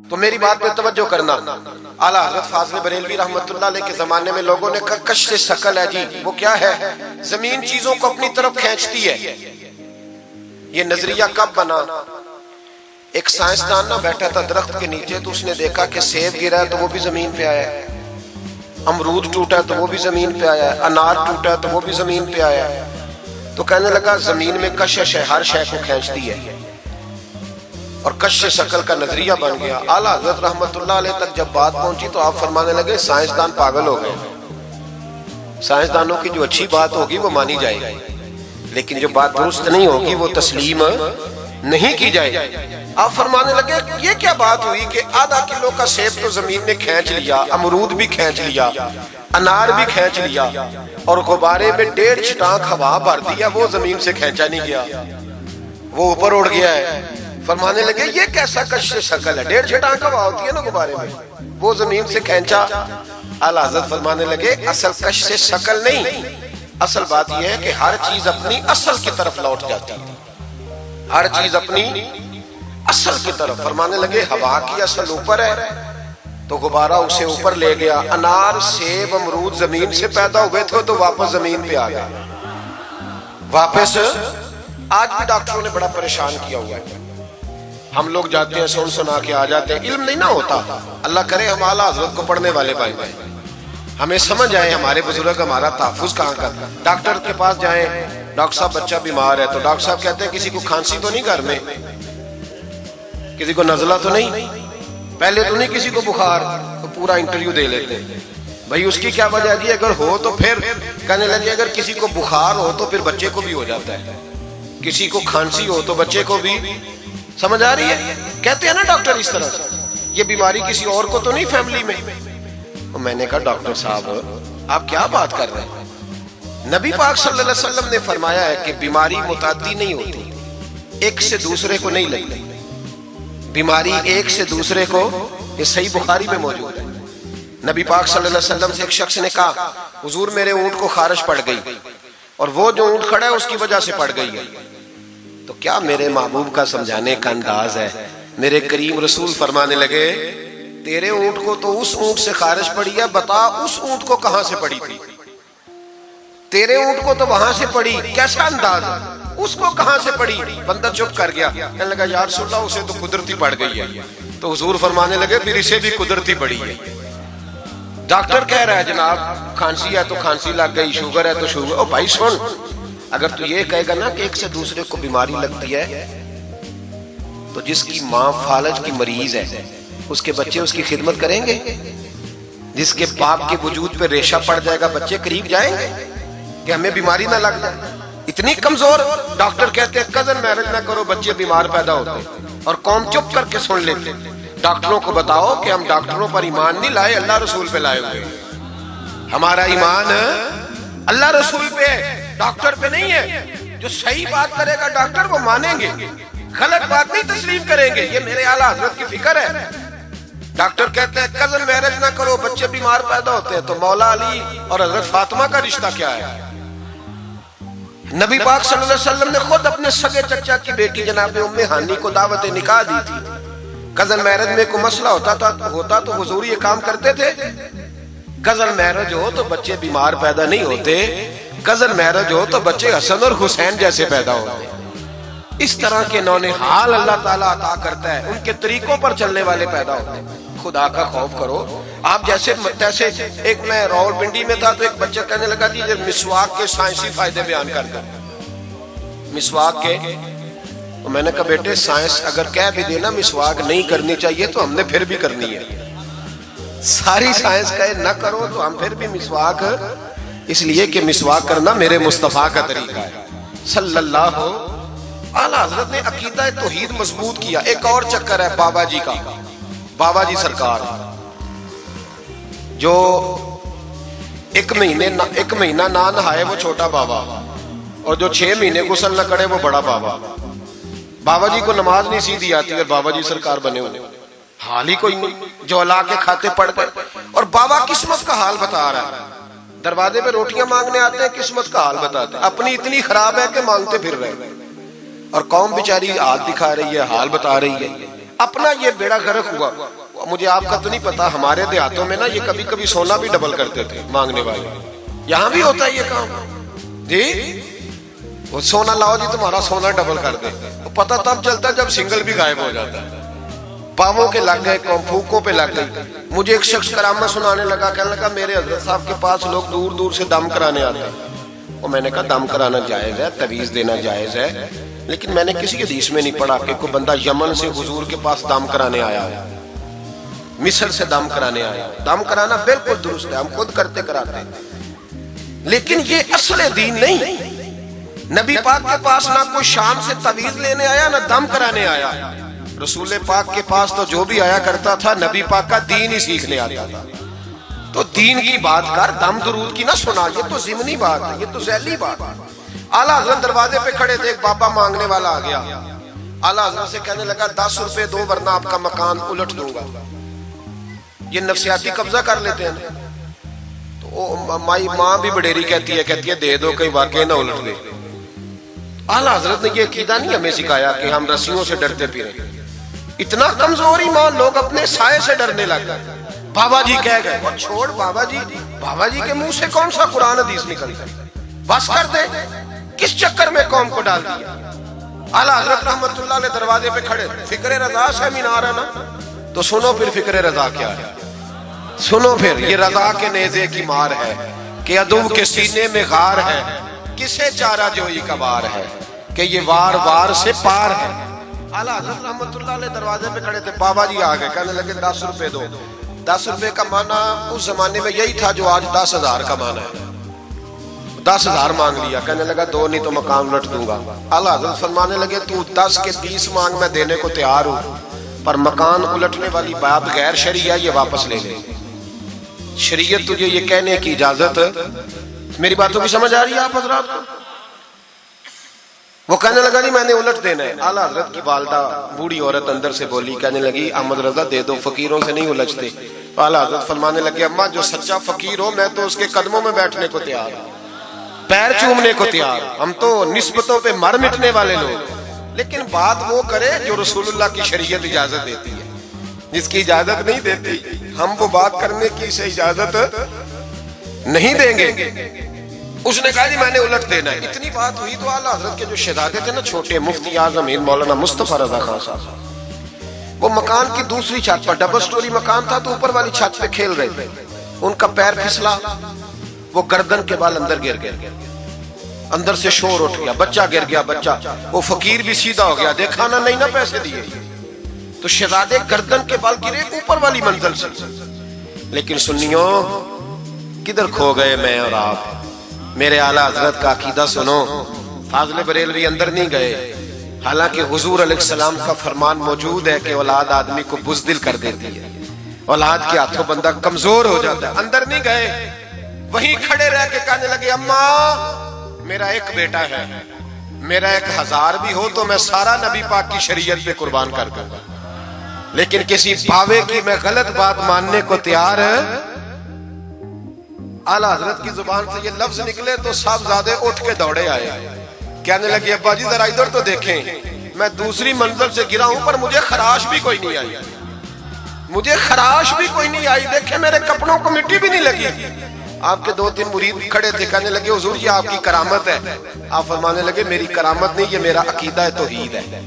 تو میری بات پہ توجہ کرنا. اعلیٰ حضرت فاضل بریلوی رحمۃ اللہ علیہ کے زمانے میں لوگوں نے کہا کشش ثقل ہے جی. وہ کیا ہے؟ زمین چیزوں کو اپنی طرف کھینچتی ہے. یہ نظریہ کب بنا؟ ایک سائنسدان نہ بیٹھا تھا درخت کے نیچے، تو اس نے دیکھا کہ سیب گرا ہے تو وہ بھی زمین پہ آیا ہے، امرود ٹوٹا ہے تو وہ بھی زمین پہ آیا ہے، انار ٹوٹا ہے تو وہ بھی زمین پہ آیا ہے. تو کہنے لگا زمین میں کشش ہے، ہر شے کو کھینچتی ہے، اور کشش ثقل کا نظریہ بن گیا. اعلیٰ حضرت رحمت اللہ علیہ تک جب بات پہنچی تو آپ فرمانے لگے سائنسدان پاگل ہو گئے. سائنسدانوں کی جو اچھی بات ہوگی وہ مانی جائے گی، لیکن جو بات درست نہیں ہوگی وہ تسلیم نہیں کی جائے گی. آپ فرمانے لگے یہ کیا بات ہوئی کہ آدھا کلو کا سیب تو زمین نے کھینچ لیا، امرود بھی کھینچ لیا، انار بھی کھینچ لیا، اور غبارے میں 1.5 چھٹانک ہوا بھر دیا، وہ زمین سے کھینچا نہیں گیا، وہ اوپر اڑ گیا ہے. فرمانے لگے یہ کیسا کشش ثقل ہے؟ 1.5 چھٹانک ہوا ہوتی ہے نا غبارے میں، وہ زمین سے کھینچا. اعلیٰ حضرت فرمانے لگے اصل کشش ثقل نہیں، اصل بات یہ ہے کہ ہر چیز اپنی اصل کی طرف لوٹ جاتی ہے، ہر چیز اپنی اصل کی طرف. فرمانے لگے ہوا کی اصل اوپر ہے تو غبارہ اسے اوپر لے گیا. انار، سیب، امرود زمین سے پیدا ہوئے تھے تو واپس زمین پہ آ گئے، واپس. آج بھی ڈاکٹروں نے بڑا پریشان کیا ہوا ہے. ہم لوگ جاتے ہیں سن سنا کے آ جاتے ہیں، علم نہیں نہ ہوتا. اللہ کرے ہم اعلیٰ حضرت کو پڑھنے والے بھائی ہمیں سمجھ آئے ہمارے بزرگ ہمارا تحفظ کہاں کا. ڈاکٹر کے پاس جائیں، ڈاکٹر صاحب بچہ بیمار ہے تو ڈاکٹر صاحب کہتے ہیں کسی کو کھانسی تو نہیں گھر میں، کسی کو نزلہ تو نہیں، پہلے تو نہیں کسی کو بخار، تو پورا انٹرویو دے لیتے ہیں بھائی اس کی کیا وجہ ہے؟ اگر ہو تو پھر کہنے لگے اگر کسی کو بخار ہو تو پھر بچے کو بھی ہو جاتا ہے، کسی کو کھانسی ہو تو بچے کو بھی. سمجھ آ رہی ہے؟ کہتے ہیں نا ڈاکٹر اس طرح سے، یہ بیماری کسی اور کو تو نہیں فیملی میں. تو میں نے کہا ڈاکٹر صاحب آپ کیا بات کر رہے ہیں؟ نبی پاک صلی اللہ علیہ وسلم نے فرمایا ہے کہ بیماری متعدی نہیں ہوتی، ایک سے دوسرے کو نہیں لگتی. بیماری ایک سے دوسرے کو، یہ صحیح بخاری میں موجود ہے. نبی پاک صلی اللہ علیہ وسلم سے ایک شخص نے کہا حضور میرے اونٹ کو خارش پڑ گئی، اور وہ جو اونٹ کھڑا ہے اس کی وجہ سے پڑ گئی ہے. تو کیا میرے محبوب کا سمجھانے کا انداز ہے؟ میرے کریم رسول فرمانے لگے تیرے اونٹ کو تو اس اونٹ سے خارش پڑی ہے، بتا اس اونٹ کو کہاں سے پڑی تھی؟ تیرے اونٹ کو تو وہاں سے پڑی، کیسا انداز ہے؟ اس کو کہاں سے پڑی؟ بندہ چپ کر گیا، کہنے لگا یا رسول اللہ اسے تو قدرتی پڑ گئی ہے. تو حضور فرمانے لگے پھر اسے بھی قدرتی پڑی ہے. ڈاکٹر کہہ رہا ہے جناب کھانسی ہے تو کھانسی لگ گئی، شوگر ہے تو شوگر. او بھائی سن، اگر تو یہ کہے گا نا کہ ایک سے دوسرے کو بیماری لگتی ہے، تو جس کی ماں فالج کی مریض ہے اس کے بچے اس کی خدمت کریں گے؟ جس کے باپ کے وجود پہ ریشہ پڑ جائے گا بچے قریب جائیں گے کہ ہمیں بیماری نہ لگ جائے؟ اتنی کمزور. ڈاکٹر کہتے ہیں کزن میرج نہ کرو بچے بیمار پیدا ہوتے، اور قوم چپ کر کے سن لیتے. ڈاکٹروں کو بتاؤ کہ ہم ڈاکٹروں پر ایمان نہیں لائے، اللہ رسول پہ لائے ہوئے. ہمارا ایمان اللہ رسول پہ ہے، ڈاکٹر پہ نہیں ہے. جو صحیح بات کرے گا ڈاکٹر وہ مانیں گے، غلط بات نہیں تسلیم کریں گے. یہ میرے اعلیٰ حضرت کی فکر ہے. ڈاکٹر کہتے ہیں کزن میرج نہ کرو بچے بیمار پیدا ہوتے ہیں، تو مولا علی اور حضرت فاطمہ کا رشتہ کیا ہے؟ نبی پاک صلی اللہ علیہ وسلم نے خود اپنے سگے چچا کی بیٹی جناب ام ہانی کو دعوت نکاح دی تھی. کزن میرج میں کوئی مسئلہ ہوتا تو حضور یہ کام کرتے تھے. کزن میرج ہو تو بچے بیمار پیدا نہیں ہوتے، کزن میرج ہو تو بچے حسن اور حسین جیسے پیدا ہوتے. اس طرح کے نونہال اللہ تعالیٰ عطا کرتا ہے، ان کے طریقوں پر چلنے والے پیدا ہوتے ہیں. خدا کا خوف کرو. آپ جیسے ایک میں راول پنڈی میں تھا تو ایک بچہ کہنے لگا جی مسواک کے سائنسی فائدے بیان کر دیں. مسواک کے، تو میں نے کہا بیٹے سائنس اگر کہہ بھی دینا مسواک نہیں کرنی چاہیے تو ہم نے پھر بھی کرنی ہے. ساری سائنس کہے نہ کرو تو ہم پھر بھی مسواک، اس لیے کہ مسواک کرنا میرے مصطفیٰ کا طریقہ ہے صلی اللہ. اعلیٰ حضرت نے عقیدہ توحید مضبوط کیا. ایک اور چکر ہے بابا جی کا. بابا جی سرکار جو ایک مہینہ نہ نہائے وہ چھوٹا بابا، اور جو 6 مہینے غسل نہ کرے وہ بڑا بابا. بابا جی کو نماز نہیں سیدھی آتی اور بابا جی سرکار بنے ہوئے، حال ہی کوئی نہیں. جو اللہ کے کھاتے پڑ گئے، اور بابا قسمت کا حال بتا رہا ہے. دروازے پہ روٹیاں مانگنے آتے ہیں، قسمت کا حال بتاتے ہیں. اپنی اتنی خراب ہے کہ مانگتے پھر رہے، اور قوم بیچاری ہاتھ دکھا رہی ہے، حال بتا رہی ہے. اپنا یہ بیڑا غرق ہوا. مجھے آپ کا تو نہیں پتا، ہمارے دیہاتوں میں نا یہ کبھی کبھی سونا بھی ڈبل کرتے تھے مانگنے والے. یہاں بھی ہوتا ہے یہ کام جی، وہ سونا لاؤ جی تمہارا سونا ڈبل کر دے. پتہ تب چلتا ہے جب سنگل بھی غائب ہو جاتا ہے. پاؤں کے لگ گئے، پھوکوں پہ لگ گئی. مجھے ایک شخص کرامت سنانے لگا، کہنے لگا میرے حضرت صاحب کے پاس لوگ دور دور سے دم کرانے آتے ہیں. اور میں نے کہا دم کرانا جائز ہے، تعویذ دینا جائز ہے، لیکن میں نے کسی حدیث میں نہیں پڑھا کہ کوئی بندہ یمن سے حضور کے پاس دم کرانے آیا ہے، مصر سے دم کرانے آیا. دم کرانا بالکل درست ہے، ہم خود کرتے کراتے ہیں، لیکن یہ اصل دین نہیں. نبی پاک کے پاس نہ کوئی شام سے تعویذ لینے آیا نہ دم کرانے آیا. رسول پاک کے پاس تو جو بھی آیا کرتا تھا نبی پاک کا دین ہی سیکھنے آتا تھا. تو دین کی بات کر، دم درود کی نہ سنا. یہ تو ضمنی بات ہے، یہ تو ذیلی بات ہے. اعلیٰ حضرت دروازے پہ کھڑے تھے، ایک بابا مانگنے والا آ گیا. اعلیٰ حضرت سے کہنے لگا 10 روپے دو ورنہ آپ کا مکان الٹ دوں گا. یہ نفسیاتی قبضہ کر لیتے ہیں. تو ماں بھی بڑیری کہتی ہے دے دو کہیں واقعی نہ الٹ دے. اعلیٰ حضرت نے یہ عقیدہ نہیں ہمیں سکھایا کہ ہم رسیوں سے ڈرتے پھریں. اتنا کمزور ایمان، لوگ اپنے سائے سے ڈرنے لگ گئے. بابا جی کہہ گئے، وہ چھوڑ بابا جی کے منہ سے کون سا قرآن حدیث نکلتا ہے، بس کر دے. کس چکر میں قوم کو ڈال دیا. اعلیٰ حضرت رحمت اللہ علیہ دروازے پہ کھڑے، فکر رضا سے مینار ہے نا. تو سنو پھر فکر رضا کیا ہے، سنو پھر. یہ رضا کے نیزے کی مار ہے کہ عدو کے سینے میں غار ہے، کسے چارہ جوئی کا وار ہے کہ یہ وار وار سے پار ہے. اعلیٰ حضرت رحمت اللہ علیہ دروازے پہ کھڑے تھے. بابا جی آ گئے، کہنے لگے 10 روپے دو. 10 روپے کا معنی اس زمانے میں یہی تھا جو آج 10,000 کا معنی ہے. 10,000 مانگ لیا. کہنے لگا دو نہیں تو مکان الٹ دوں گا. اعلیٰ حضرت فرمانے لگے تو 10 کے 20 مانگ، میں دینے کو تیار ہوں، پر مکان الٹنے والی بات غیر شرعی ہے، یہ واپس لے لے. شریعت تجھے یہ کہنے کی اجازت. میری باتوں کی سمجھ آ رہی ہے آپ حضرات کو؟ وہ کہنے لگا جی میں نے الٹ دینا ہے. اعلیٰ حضرت کی والدہ بوڑھی عورت اندر سے بولی، کہنے لگی احمد رضا دے دو، فقیروں سے نہیں الجھتے. اعلیٰ حضرت فرمانے لگے اماں جو سچا فقیر ہو میں تو اس کے قدموں میں بیٹھنے کو تیار ہوں، پیر چومنے کو تیار. ہم تو نسبتوں پہ مر مٹنے والے لوگ، لیکن بات وہ کرے جو رسول اللہ کی شریعت اجازت دیتی ہے. جس کی اجازت نہیں دیتی ہم وہ بات کرنے کی اسے اجازت نہیں دیں گے. اس نے کہا جی میں نے الٹ دینا ہے. اتنی بات ہوئی تو اعلیٰ حضرت کے جو شہزادے تھے نا چھوٹے، مفتی اعظم مولانا مصطفیٰ رضا خان صاحب، وہ مکان کی دوسری چھت پر، ڈبل سٹوری مکان تھا تو اوپر والی چھت پہ کھیل رہے تھے. ان کا پیر پھسلا، وہ گردن کے بال اندر گر گئے. اندر سے شور اٹھ گیا، بچہ گر گیا. بچہ وہ فقیر بھی سیدھا ہو گیا، دیکھا نہ نہیں نہ پیسے دیے. تو شہزادے گردن کے بال گرے اوپر والی منزل سے. لیکن سنیوں کدھر کھو گئے میں اور آپ. میرے اعلیٰ حضرت کا عقیدہ سنو. فاضل بریلوی اندر نہیں گئے، حالانکہ حضور علیہ السلام کا فرمان موجود ہے کہ اولاد آدمی کو بزدل کر دیتی ہے، اولاد کے ہاتھوں بندہ کمزور ہو جاتا ہے. اندر نہیں گئے، وہیں کھڑے رہ کے کہنے لگے اماں میرا ایک بیٹا ہے، میرا 1000 بھی ہو تو میں سارا نبی پاک کی شریعت پہ قربان کر دوں گا، لیکن کسی باوے کی میں غلط بات ماننے کو تیار. اعلیٰ حضرت کی زبان سے یہ لفظ نکلے تو صاحبزادے اٹھ کے دوڑے آئے. کہنے لگے ابا جی ذرا ادھر تو دیکھیں، میں دوسری منزل سے گرا ہوں پر مجھے خراش بھی کوئی نہیں آئی، مجھے خراش بھی کوئی نہیں آئی. دیکھیں میرے کپڑوں کو مٹی بھی نہیں لگی. آپ کے 2-3 مرید کھڑے تھے، کہنے لگے حضور یہ آپ کی کرامت ہے. آپ فرمانے لگے میری کرامت نہیں، یہ میرا عقیدہ توحید ہے،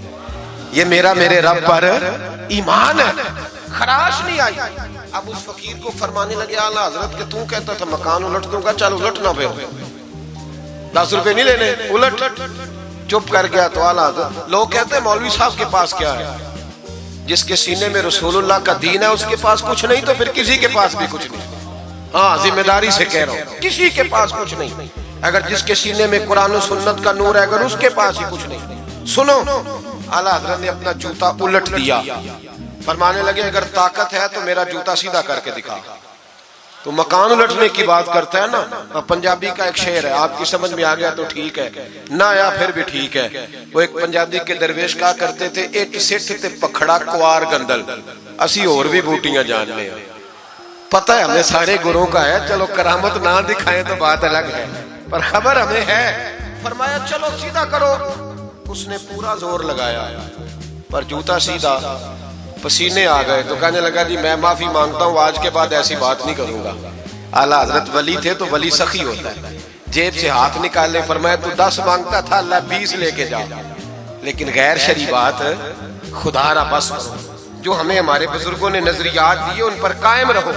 یہ میرے رب پر ایمان ہے، خراش نہیں آئی. اب اس فقیر کو فرمانے لگے اعلیٰ حضرت کہ تو کہتا تھا مکان الٹ دوں گا، چل الٹ نہ پھر 10 روپے نہیں لینے، الٹ. چپ کر گیا. تو اعلیٰ حضرت، لوگ کہتے ہیں مولوی صاحب کے پاس کیا ہے؟ جس کے سینے میں رسول اللہ کا دین ہے اس کے پاس کچھ نہیں تو پھر کسی کے پاس بھی کچھ نہیں. ہاں ذمہ داری سے کہہ رہا ہوں، کسی کے پاس کچھ نہیں. اگر جس کے سینے میں قرآن و سنت کا نور ہے اگر اس کے پاس ہی کچھ نہیں. سنو، اعلیٰ حضرت نے اپنا جوتا الٹ دیا. فرمانے لگے اگر طاقت ہے تو میرا جوتا سیدھا کر کے دکھا. تو مکان الٹنے کی بات کرتا ہے نا. پنجابی کا ایک شعر ہے، آپ کی سمجھ میں آ گیا تو ٹھیک ہے، نہ آیا پھر بھی ٹھیک ہے. وہ ایک پنجابی کے درویش کہا کرتے تھے ایک سٹھ تے پکھڑا کوار گندل، اسی اور بھی بوٹیاں جان لیں. پتہ ہے ہمیں سارے گروہوں کا ہے، چلو کرامت نہ دکھائیں تو بات الگ ہے، پر خبر ہمیں ہے. فرمایا چلو سیدھا کرو. اس نے پورا زور لگایا پر جوتا سیدھا پسینے آ گئے تو کہنے لگا جی میں معافی مانگتا ہوں، آج کے بعد ایسی بات نہیں کروں گا۔ اعلیٰ حضرت ولی تھے تو ولی سخی ہوتا ہے، جیب سے ہاتھ نکالے فرمایا تو 10 مانگتا تھا، اللہ 20 لے کے جا، لیکن غیر شرعی بات خدا را بس کرو۔ جو ہمیں ہمارے بزرگوں نے نظریات دیے ان پر قائم رہو۔